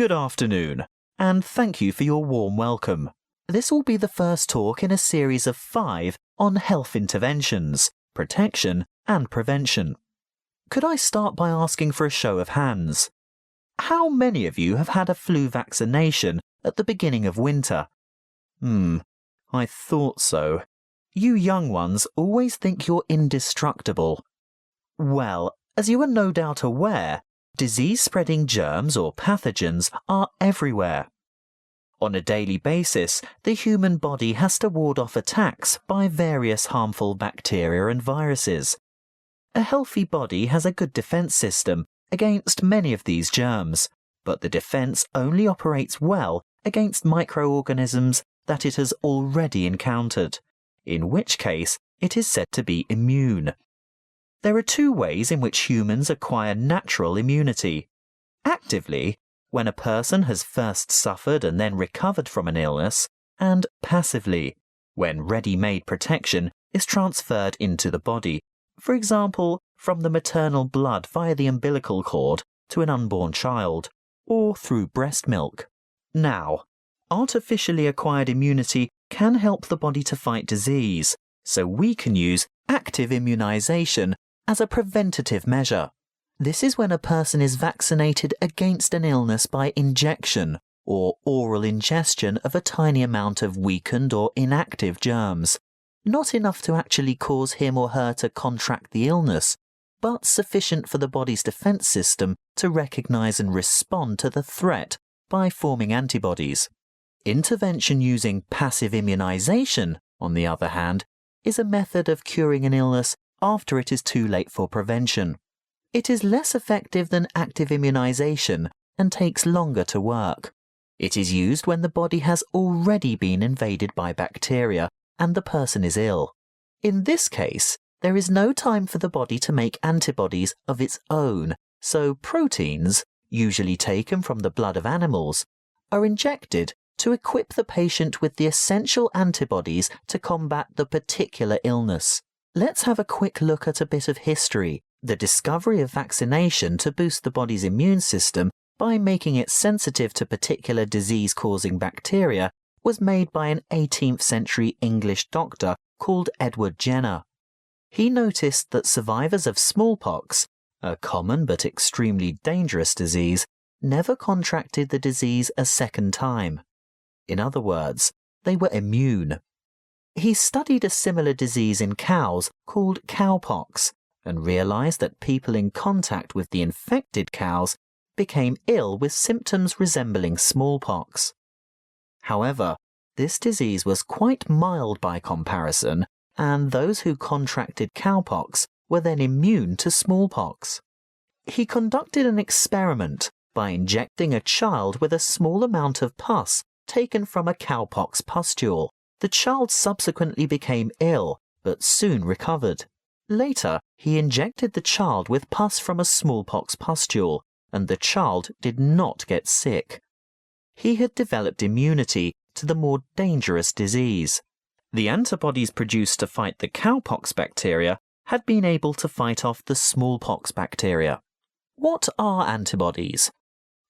Good afternoon, and thank you for your warm welcome. This will be the first talk in a series of 5 on health interventions, protection and prevention. Could I start by asking for a show of hands? How many of you have had a flu vaccination at the beginning of winter? I thought so. You young ones always think you're indestructible. Well, as you are no doubt aware, disease-spreading germs or pathogens are everywhere. On a daily basis, the human body has to ward off attacks by various harmful bacteria and viruses. A healthy body has a good defense system against many of these germs, but the defense only operates well against microorganisms that it has already encountered, in which case it is said to be immune. There are 2 ways in which humans acquire natural immunity. Actively, when a person has first suffered and then recovered from an illness, and passively, when ready-made protection is transferred into the body, for example, from the maternal blood via the umbilical cord to an unborn child, or through breast milk. Now, artificially acquired immunity can help the body to fight disease, so we can use active immunization as a preventative measure. This is when a person is vaccinated against an illness by injection or oral ingestion of a tiny amount of weakened or inactive germs, not enough to actually cause him or her to contract the illness, but sufficient for the body's defense system to recognize and respond to the threat by forming antibodies. Intervention using passive immunization, on the other hand, is a method of curing an illness after it is too late for prevention. It is less effective than active immunization and takes longer to work. It is used when the body has already been invaded by bacteria and the person is ill. In this case, there is no time for the body to make antibodies of its own, so proteins, usually taken from the blood of animals, are injected to equip the patient with the essential antibodies to combat the particular illness. Let's have a quick look at a bit of history. The discovery of vaccination to boost the body's immune system by making it sensitive to particular disease-causing bacteria was made by an 18th century English doctor called Edward Jenner. He noticed that survivors of smallpox, a common but extremely dangerous disease, never contracted the disease a second time. In other words, they were immune. He studied a similar disease in cows called cowpox and realized that people in contact with the infected cows became ill with symptoms resembling smallpox. However, this disease was quite mild by comparison, and those who contracted cowpox were then immune to smallpox. He conducted an experiment by injecting a child with a small amount of pus taken from a cowpox pustule. The child subsequently became ill, but soon recovered. Later, he injected the child with pus from a smallpox pustule, and the child did not get sick. He had developed immunity to the more dangerous disease. The antibodies produced to fight the cowpox bacteria had been able to fight off the smallpox bacteria. What are antibodies?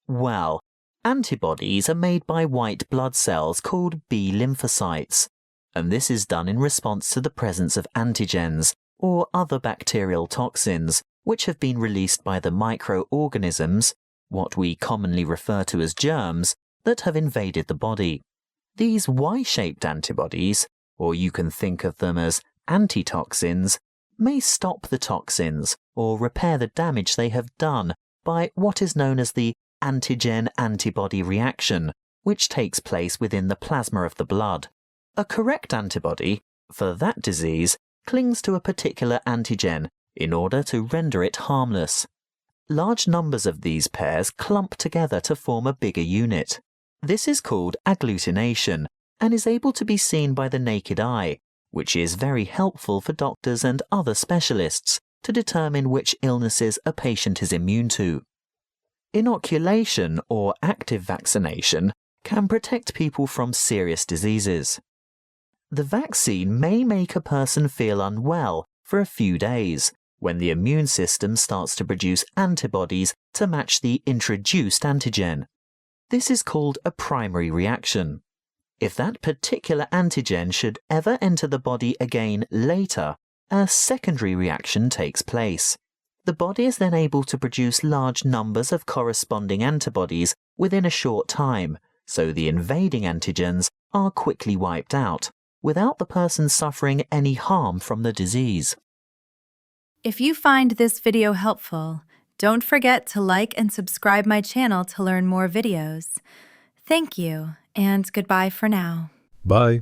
Well, antibodies are made by white blood cells called B lymphocytes, and this is done in response to the presence of antigens, or other bacterial toxins, which have been released by the microorganisms, what we commonly refer to as germs, that have invaded the body. These Y-shaped antibodies, or you can think of them as antitoxins, may stop the toxins or repair the damage they have done by what is known as the antigen-antibody reaction, which takes place within the plasma of the blood. A correct antibody, for that disease, clings to a particular antigen in order to render it harmless. Large numbers of these pairs clump together to form a bigger unit. This is called agglutination and is able to be seen by the naked eye, which is very helpful for doctors and other specialists to determine which illnesses a patient is immune to. Inoculation or active vaccination can protect people from serious diseases. The vaccine may make a person feel unwell for a few days when the immune system starts to produce antibodies to match the introduced antigen. This is called a primary reaction. If that particular antigen should ever enter the body again later, a secondary reaction takes place. The body is then able to produce large numbers of corresponding antibodies within a short time, so the invading antigens are quickly wiped out, without the person suffering any harm from the disease. If you find this video helpful, don't forget to like and subscribe my channel to learn more videos. Thank you, and goodbye for now. Bye.